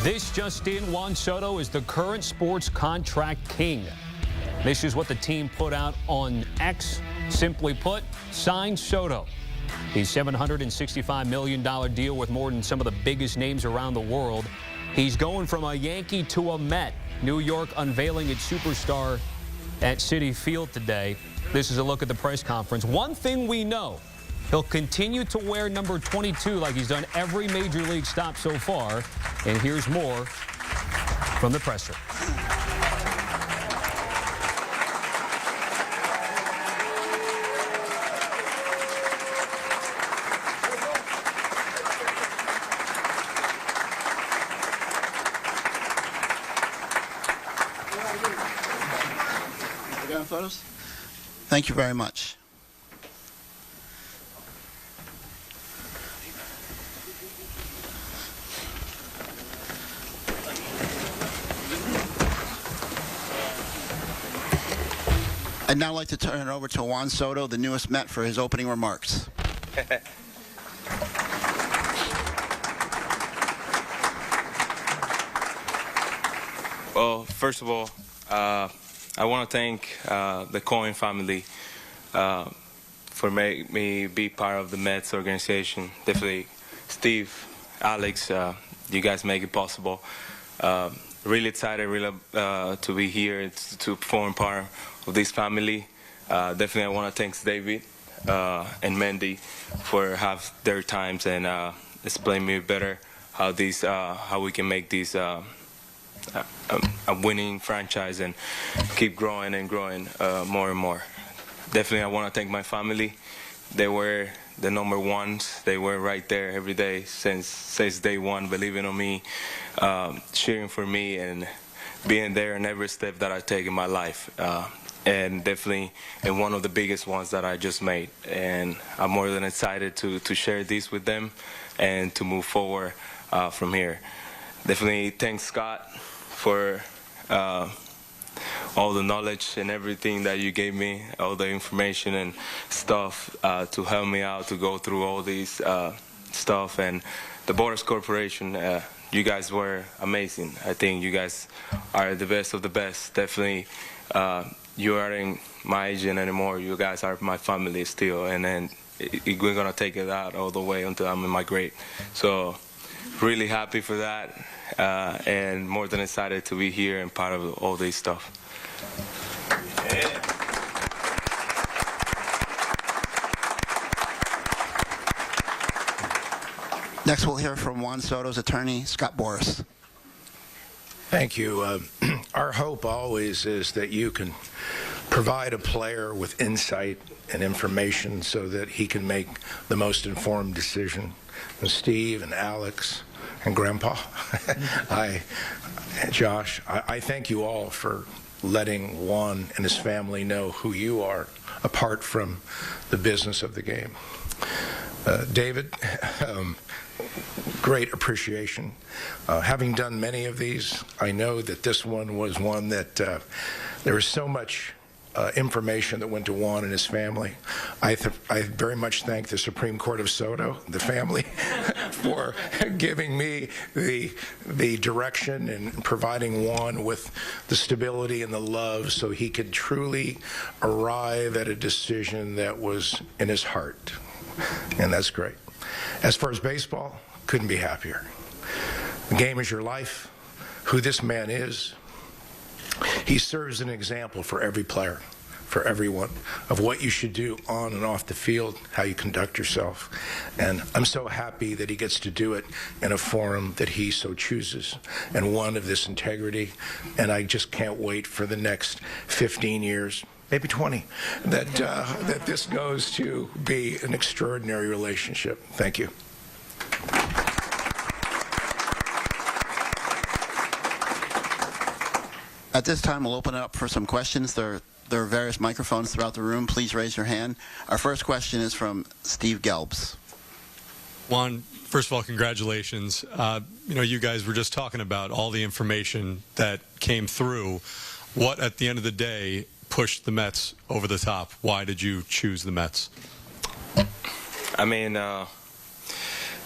This just in, Juan Soto is the current sports contract king. This is what the team put out on X. Simply put, sign Soto. The $765 million deal with more than some of the biggest names around the world. He's going from a Yankee to a Met. New York unveiling its superstar at Citi Field today. This is a look at the press conference. One thing we know, he'll continue to wear number 22 like he's done every major league stop so far. And here's more from the presser. Photos? Thank you very much. I'd now like to turn it over to Juan Soto, the newest Met, for his opening remarks. Well, first of all, I want to thank the Cohen family for making me be part of the Mets organization. Definitely Steve, Alex, you guys make it possible. Really excited to be here to form part of this family. Definitely I want to thank David and Mandy for have their times and explain me better how we can make these a winning franchise and keep growing and growing more and more. Definitely I want to thank my family. They were the number ones. They were right there every day since day one, believing on me, cheering for me, and being there in every step that I take in my life. And definitely in one of the biggest ones that I just made. And I'm more than excited to share this with them and to move forward from here. Definitely thanks Scott for all the knowledge and everything that you gave me, all the information and stuff to help me out to go through all these stuff. And the Boras Corporation, you guys were amazing. I think you guys are the best of the best. Definitely, you aren't my agent anymore. You guys are my family still, and then we're gonna take it out all the way until I'm in my grave. So, really happy for that. And more than excited to be here and part of all this stuff. Yeah. Next, we'll hear from Juan Soto's attorney, Scott Boras. Thank you. Our hope always is that you can provide a player with insight and information so that he can make the most informed decision. And Steve and Alex and Grandpa, Josh, I thank you all for letting Juan and his family know who you are apart from the business of the game. David, great appreciation. Having done many of these, I know that this one was one that there was so much information that went to Juan and his family. I very much thank the Supreme Court of Soto, the family, for giving me the direction and providing Juan with the stability and the love so he could truly arrive at a decision that was in his heart. And that's great. As far as baseball, couldn't be happier. The game is your life. Who this man is, he serves an example for every player, for everyone, of what you should do on and off the field, how you conduct yourself. And I'm so happy that he gets to do it in a forum that he so chooses, and one of this integrity. And I just can't wait for the next 15 years, maybe 20, that this goes to be an extraordinary relationship. Thank you. At this time, we'll open it up for some questions. There are various microphones throughout the room. Please raise your hand. Our first question is from Steve Gelbs. Juan, first of all, congratulations. You guys were just talking about all the information that came through. What, at the end of the day, pushed the Mets over the top? Why did you choose the Mets? I mean,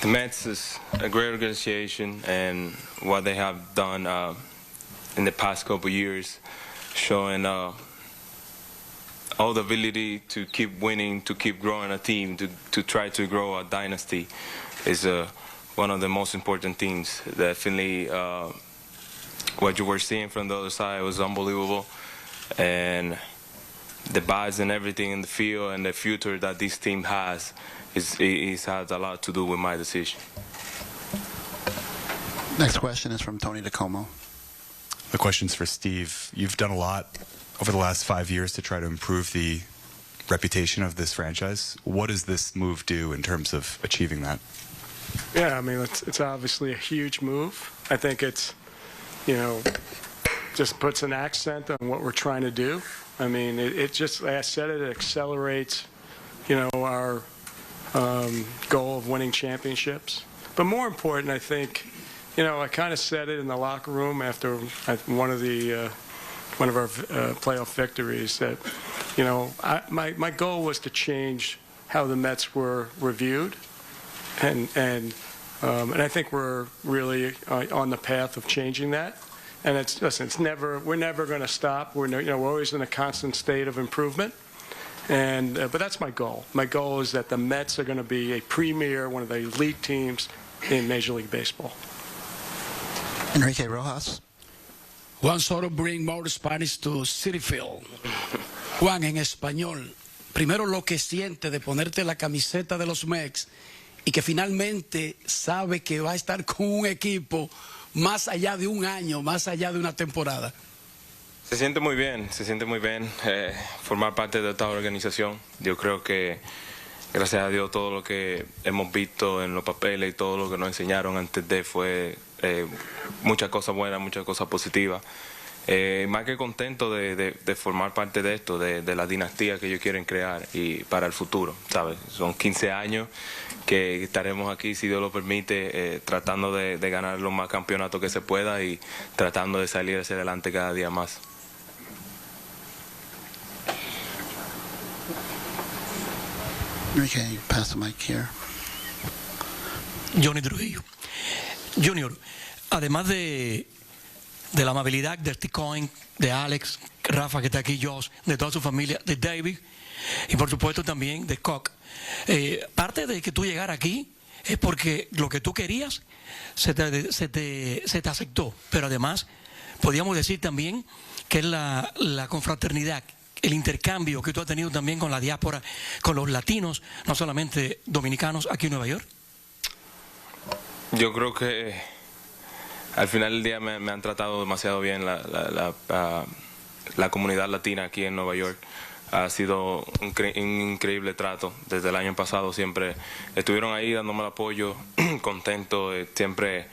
The Mets is a great organization, and what they have done in the past couple years, showing all the ability to keep winning, to keep growing a team, to try to grow a dynasty, is one of the most important things. Definitely, what you were seeing from the other side was unbelievable, and the bats and everything in the field and the future that this team has has a lot to do with my decision. Next question is from Tony DeComo. The question's for Steve. You've done a lot over the last 5 years to try to improve the reputation of this franchise. What does this move do in terms of achieving that? Yeah, I mean, it's obviously a huge move. I think it's, just puts an accent on what we're trying to do. I mean, it just, like I said, it accelerates, our goal of winning championships. But more important, I think, I kind of said it in the locker room after one of our playoff victories that, my goal was to change how the Mets were reviewed, and I think we're really on the path of changing that. And we're never going to stop. We're always in a constant state of improvement. And but that's my goal. My goal is that the Mets are going to be a premier, one of the elite teams in Major League Baseball. Enrique Rojas. Juan Soto bring more Spanish to Citi Field. Juan, en español, primero lo que siente de ponerte la camiseta de los Mets y que finalmente sabe que va a estar con un equipo más allá de un año, más allá de una temporada. Se siente muy bien formar parte de esta organización. Yo creo que, gracias a Dios, todo lo que hemos visto en los papeles y todo lo que nos enseñaron antes de fue muchas cosas buenas, muchas cosas positivas. Más que contento de formar parte de esto, de la dinastía que ellos quieren crear y para el futuro, ¿sabes? Son 15 años que estaremos aquí, si Dios lo permite, tratando de ganar los más campeonatos que se pueda y tratando de salir hacia adelante cada día más. Enrique, pass the mic here. Johnny Trujillo. Junior, además de la amabilidad de Steve Cohen, de Alex, Rafa que está aquí, Josh, de toda su familia, de David y por supuesto también de Cock. Parte de que tú llegaras aquí es porque lo que tú querías se te aceptó, pero además podríamos decir también que es la confraternidad, el intercambio que tú has tenido también con la diáspora, con los latinos, no solamente dominicanos aquí en Nueva York. Yo creo que al final del día me han tratado demasiado bien la comunidad latina aquí en Nueva York. Ha sido un increíble trato. Desde el año pasado siempre estuvieron ahí dándome el apoyo, contento, siempre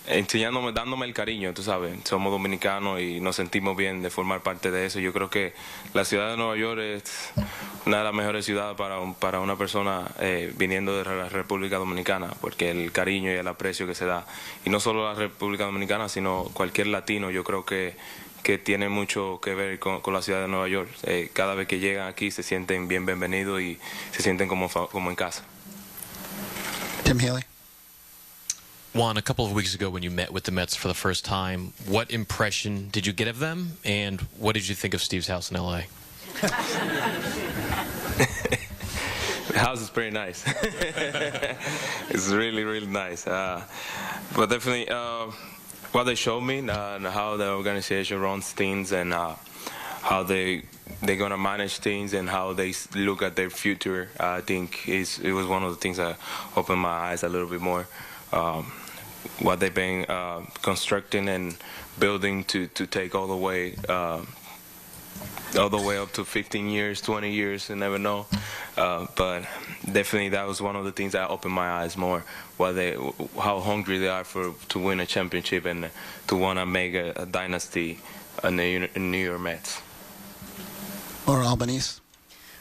enseñándome, dándome el cariño, tú sabes. Somos dominicanos y nos sentimos bien de formar parte de eso. Yo creo que la ciudad de Nueva York es una de las mejores ciudades para una persona viniendo de la República Dominicana, porque el cariño y el aprecio que se da, y no solo la República Dominicana, sino cualquier latino, yo creo que tiene mucho que ver con la ciudad de Nueva York. Cada vez que llegan aquí se sienten bienvenidos y se sienten como en casa. Tim Healy. Juan, a couple of weeks ago when you met with the Mets for the first time, what impression did you get of them, and what did you think of Steve's house in L.A.? The house is pretty nice. It's really, really nice. But definitely, what they showed me and how the organization runs things and how they're going to manage things and how they look at their future, I think it was one of the things that opened my eyes a little bit more. What they've been constructing and building to take all the way up to 15 years, 20 years, you never know. But definitely that was one of the things that opened my eyes more, how hungry they are to win a championship and to want to make a dynasty in the New York Mets. Or Albanese.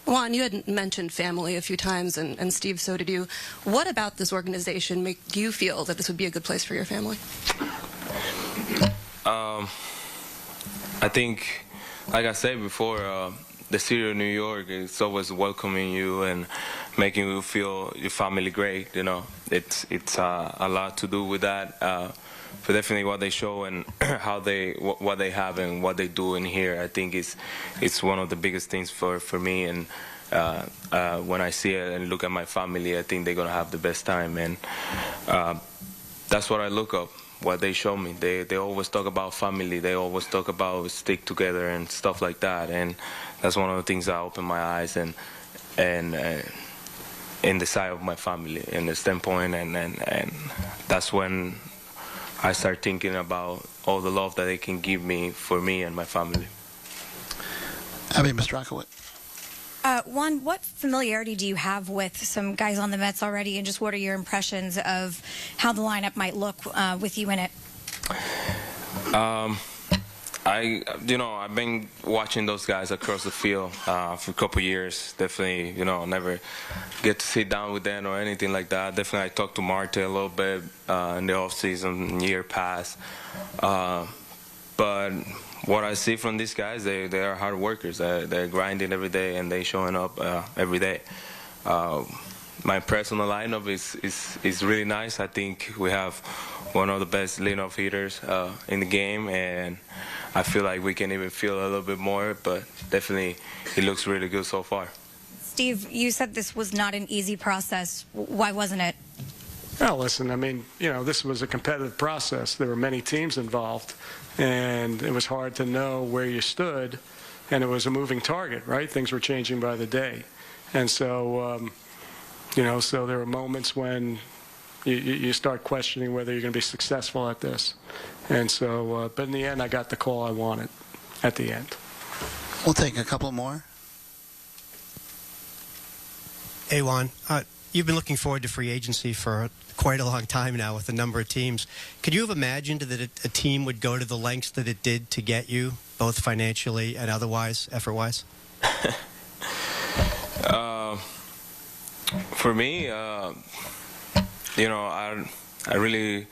Juan, you had mentioned family a few times, and Steve, so did you. What about this organization make you feel that this would be a good place for your family? I think, like I said before, the city of New York is always welcoming you and making you feel your family great. You know, it's a lot to do with that. But definitely what they show and how what they have and what they do in here, I think it's one of the biggest things for me. And when I see it and look at my family, I think they're gonna have the best time. And that's what I look up. What they show me, they always talk about family. They always talk about stick together and stuff like that. And that's one of the things that opened my eyes and in the side of my family, in the standpoint, and that's when I start thinking about all the love that they can give me for me and my family. Abby Mastrakowicz. Juan, what familiarity do you have with some guys on the Mets already, and just what are your impressions of how the lineup might look with you in it? I've been watching those guys across the field for a couple years. Definitely, never get to sit down with them or anything like that. Definitely, I talked to Marte a little bit in the off season, year past. But what I see from these guys, they are hard workers. They're grinding every day and they showing up every day. My personal lineup is really nice. I think we have one of the best leadoff hitters in the game, and I feel like we can even feel a little bit more, but definitely it looks really good so far. Steve, you said this was not an easy process. Why wasn't it? Well, listen, I mean, this was a competitive process. There were many teams involved, and it was hard to know where you stood, and it was a moving target, right? Things were changing by the day. And so, so there were moments when you start questioning whether you're going to be successful at this. And so, but in the end, I got the call I wanted at the end. We'll take a couple more. Hey, Juan. You've been looking forward to free agency for quite a long time now with a number of teams. Could you have imagined that a team would go to the lengths that it did to get you, both financially and otherwise, effort-wise? For me, I really,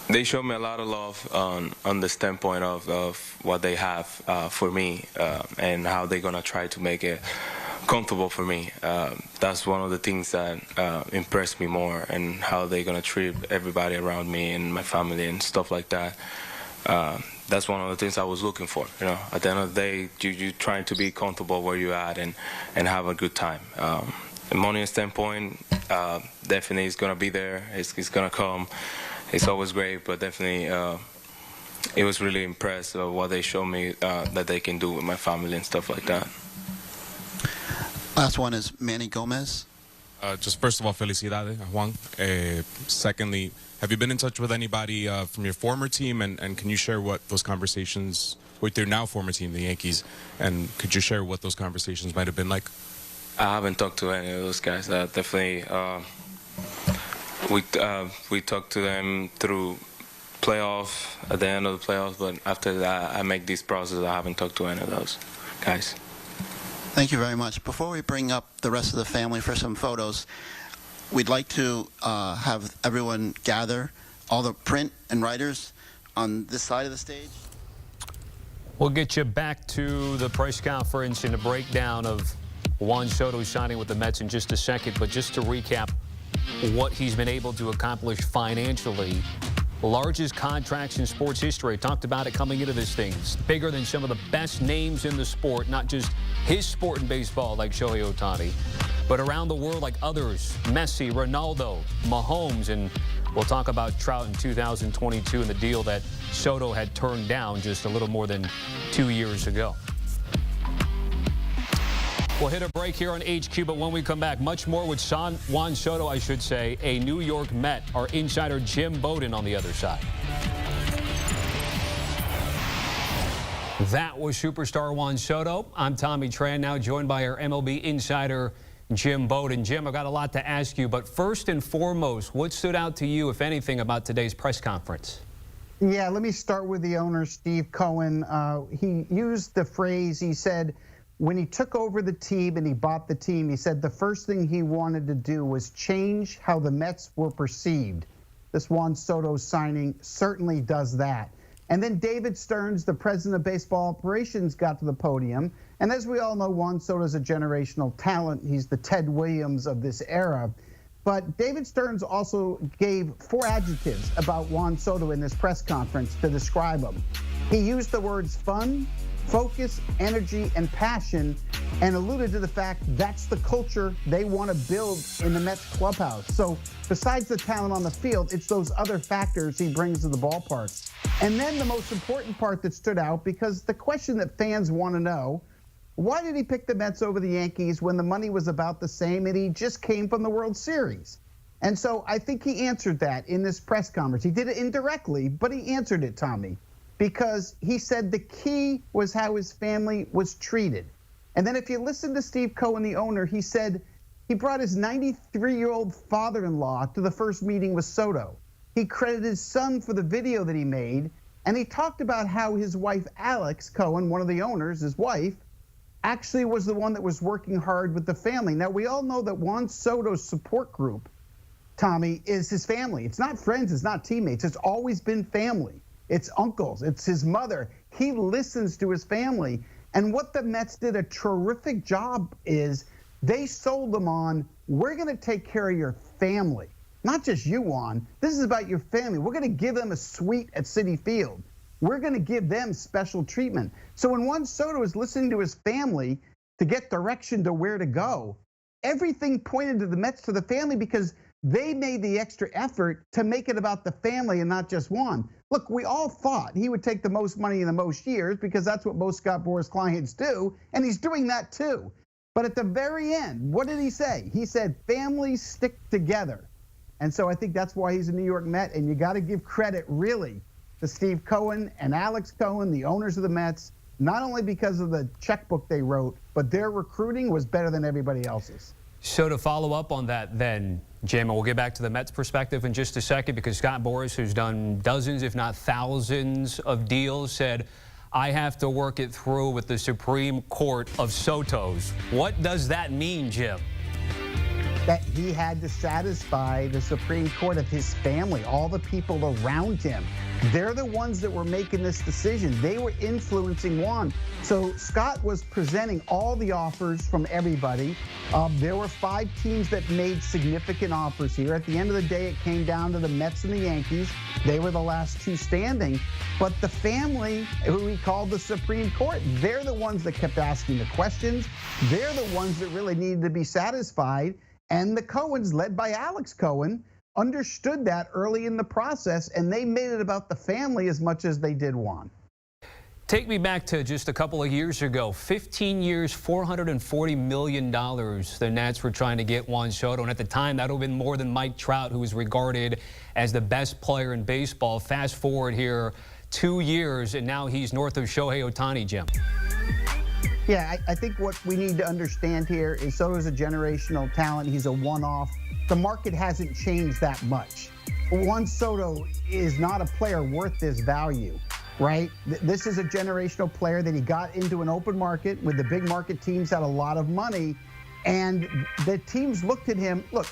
they showed me a lot of love on the standpoint of what they have for me and how they're going to try to make it comfortable for me. That's one of the things that impressed me more, and how they're going to treat everybody around me and my family and stuff like that. That's one of the things I was looking for. At the end of the day, you're trying to be comfortable where you're at and have a good time. The money standpoint, definitely is going to be there. It's going to come. It's always great, but definitely it was really impressed with what they showed me that they can do with my family and stuff like that. Last one is Manny Gomez. Just first of all, felicidades, Juan. Secondly, have you been in touch with anybody from your former team, and can you share what those conversations with your now former team, the Yankees, and could you share what those conversations might have been like? I haven't talked to any of those guys. Definitely, we talked to them through playoffs, at the end of the playoffs, but after that, I make this process. I haven't talked to any of those guys. Thank you very much. Before we bring up the rest of the family for some photos, we'd like to have everyone gather, all the print and writers on this side of the stage. We'll get you back to the press conference and a breakdown of Juan Soto signing with the Mets in just a second, but just to recap what he's been able to accomplish financially. Largest contracts in sports history. I talked about it coming into this thing. It's bigger than some of the best names in the sport, not just his sport in baseball like Shohei Ohtani, but around the world like others, Messi, Ronaldo, Mahomes, and we'll talk about Trout in 2022 and the deal that Soto had turned down just a little more than 2 years ago. We'll hit a break here on HQ, but when we come back, much more with Juan Soto, I should say, a New York Met. Our insider Jim Bowden on the other side. That was superstar Juan Soto. I'm Tommy Tran, now joined by our MLB insider Jim Bowden. Jim, I've got a lot to ask you, but first and foremost, what stood out to you, if anything, about today's press conference? Yeah, let me start with the owner, Steve Cohen. He used the phrase, he said, when he took over the team and he bought the team, he said the first thing he wanted to do was change how the Mets were perceived. This Juan Soto signing certainly does that. And then David Stearns, the president of baseball operations, got to the podium. And as we all know, Juan Soto is a generational talent. He's the Ted Williams of this era. But David Stearns also gave 4 adjectives about Juan Soto in this press conference to describe him. He used the words fun, focus, energy, and passion, and alluded to the fact that's the culture they want to build in the Mets clubhouse. So besides the talent on the field, it's those other factors he brings to the ballpark. And then the most important part that stood out, because the question that fans want to know, why did he pick the Mets over the Yankees when the money was about the same and he just came from the World Series? And so I think he answered that in this press conference. He did it indirectly, but he answered it, Tommy, because he said the key was how his family was treated. And then if you listen to Steve Cohen, the owner, he said he brought his 93-year-old father-in-law to the first meeting with Soto. He credited his son for the video that he made, and he talked about how his wife, Alex Cohen, one of the owners, his wife, actually was the one that was working hard with the family. Now, we all know that Juan Soto's support group, Tommy, is his family. It's not friends, it's not teammates, it's always been family. It's uncles, it's his mother. He listens to his family. And what the Mets did a terrific job is they sold them on, we're gonna take care of your family. Not just you, Juan, this is about your family. We're gonna give them a suite at Citi Field. We're gonna give them special treatment. So when Juan Soto is listening to his family to get direction to where to go, everything pointed to the Mets, to the family, because they made the extra effort to make it about the family and not just Juan. Look, we all thought he would take the most money in the most years because that's what most Scott Boras clients do, and he's doing that too. But at the very end, what did he say? He said, families stick together. And so I think that's why he's a New York Met, and you gotta give credit, really, to Steve Cohen and Alex Cohen, the owners of the Mets, not only because of the checkbook they wrote, but their recruiting was better than everybody else's. So to follow up on that then, Jim, and we'll get back to the Mets perspective in just a second, because Scott Boras, who's done dozens, if not thousands of deals, said, I have to work it through with the Supreme Court of Sotos. What does that mean, Jim? That he had to satisfy the Supreme Court of his family, all the people around him. They're the ones that were making this decision. They were influencing Juan. So Scott was presenting all the offers from everybody. There were 5 teams that made significant offers here. At the end of the day, it came down to the Mets and the Yankees. They were the last 2 standing. But the family, who we called the Supreme Court, they're the ones that kept asking the questions. They're the ones that really needed to be satisfied. And the Cohens, led by Alex Cohen, understood that early in the process, and they made it about the family as much as they did Juan. Take me back to just a couple of years ago. 15 years, $440 million the Nats were trying to get Juan Soto. And at the time, that would have been more than Mike Trout, who was regarded as the best player in baseball. Fast forward here 2 years, and now he's north of Shohei Ohtani, Jim. Yeah, I think what we need to understand here is Soto's a generational talent. He's a one-off. The market hasn't changed that much. Juan Soto is not a player worth this value, right? This is a generational player that he got into an open market with the big market teams had a lot of money, and the teams looked at him. Look,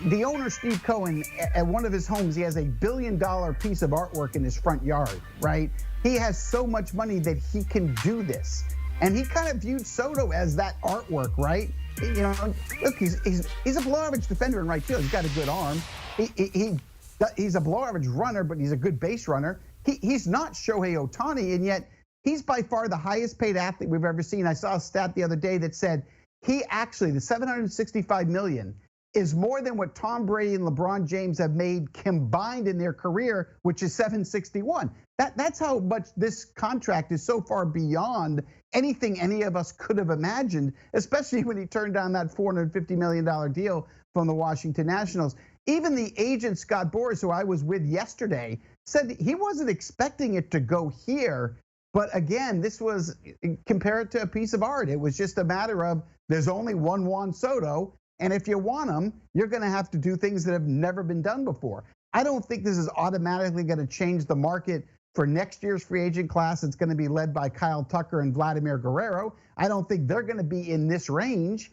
the owner, Steve Cohen, at one of his homes, he has $1 billion piece of artwork in his front yard, right? He has so much money that he can do this. And he kind of viewed Soto as that artwork, right? You know, look, he's a below-average defender in right field. He's got a good arm. He's a below-average runner, but he's a good base runner. He's not Shohei Ohtani, and yet he's by far the highest-paid athlete we've ever seen. I saw a stat the other day that said he actually, the $765 million, is more than what Tom Brady and LeBron James have made combined in their career, which is $761. That's how much this contract is so far beyond anything any of us could have imagined, especially when he turned down that $450 million deal from the Washington Nationals. Even the agent, Scott Boras, who I was with yesterday, said he wasn't expecting it to go here. But again, this was, compared to a piece of art, it was just a matter of there's only one Juan Soto, and if you want him, you're gonna have to do things that have never been done before. I don't think this is automatically gonna change the market for next year's free agent class. It's gonna be led by Kyle Tucker and Vladimir Guerrero. I don't think they're gonna be in this range,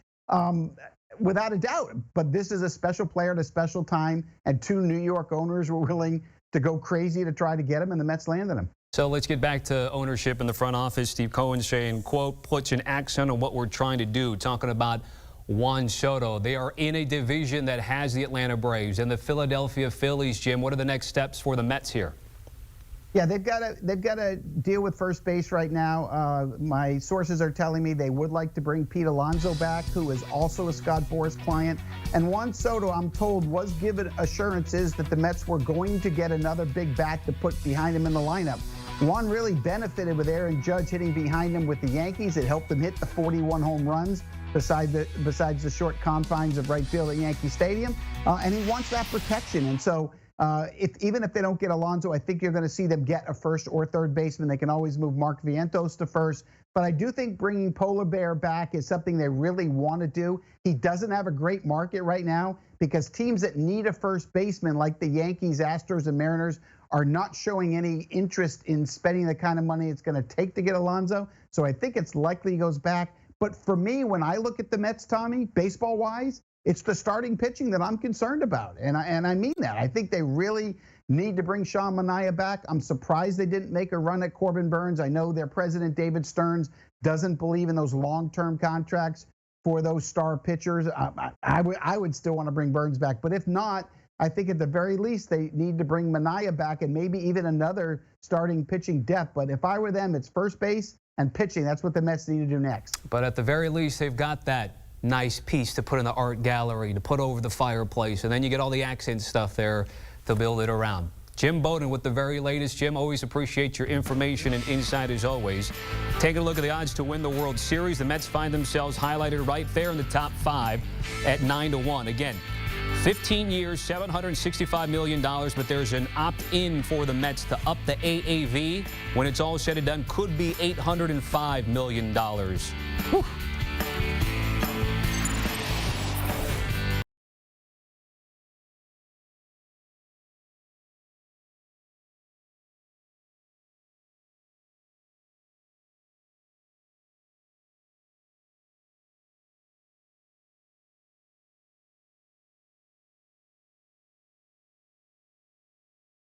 without a doubt. But this is a special player at a special time, and 2 New York owners were willing to go crazy to try to get him, and the Mets landed him. So let's get back to ownership in the front office. Steve Cohen saying, quote, puts an accent on what we're trying to do, talking about Juan Soto. They are in a division that has the Atlanta Braves and the Philadelphia Phillies. Jim, what are the next steps for the Mets here? Yeah, they've got to deal with first base right now. My sources are telling me they would like to bring Pete Alonso back, who is also a Scott Boras client. And Juan Soto, I'm told, was given assurances that the Mets were going to get another big bat to put behind him in the lineup. Juan really benefited with Aaron Judge hitting behind him with the Yankees. It helped him hit the 41 home runs besides the short confines of right field at Yankee Stadium. And he wants that protection. And so even if they don't get Alonso, I think you're going to see them get a first or third baseman. They can always move Mark Vientos to first. But I do think bringing Polar Bear back is something they really want to do. He doesn't have a great market right now because teams that need a first baseman like the Yankees, Astros, and Mariners are not showing any interest in spending the kind of money it's going to take to get Alonso. So I think it's likely he goes back. But for me, when I look at the Mets, Tommy, baseball-wise, it's the starting pitching that I'm concerned about. And I mean that. I think they really need to bring Sean Manaea back. I'm surprised they didn't make a run at Corbin Burns. I know their president, David Stearns, doesn't believe in those long-term contracts for those star pitchers. I would still want to bring Burns back. But if not, I think at the very least they need to bring Manaea back and maybe even another starting pitching depth. But if I were them, it's first base and pitching. That's what the Mets need to do next. But at the very least, they've got that nice piece to put in the art gallery, to put over the fireplace, and then you get all the accent stuff there to build it around. Jim Bowden with the very latest. Jim, always appreciate your information and insight as always. Taking a look at the odds to win the World Series, the Mets find themselves highlighted right there in the top 5 at 9-1. Again, 15 years, $765 million, but there's an opt-in for the Mets to up the AAV. When it's all said and done, could be $805 million. Whew.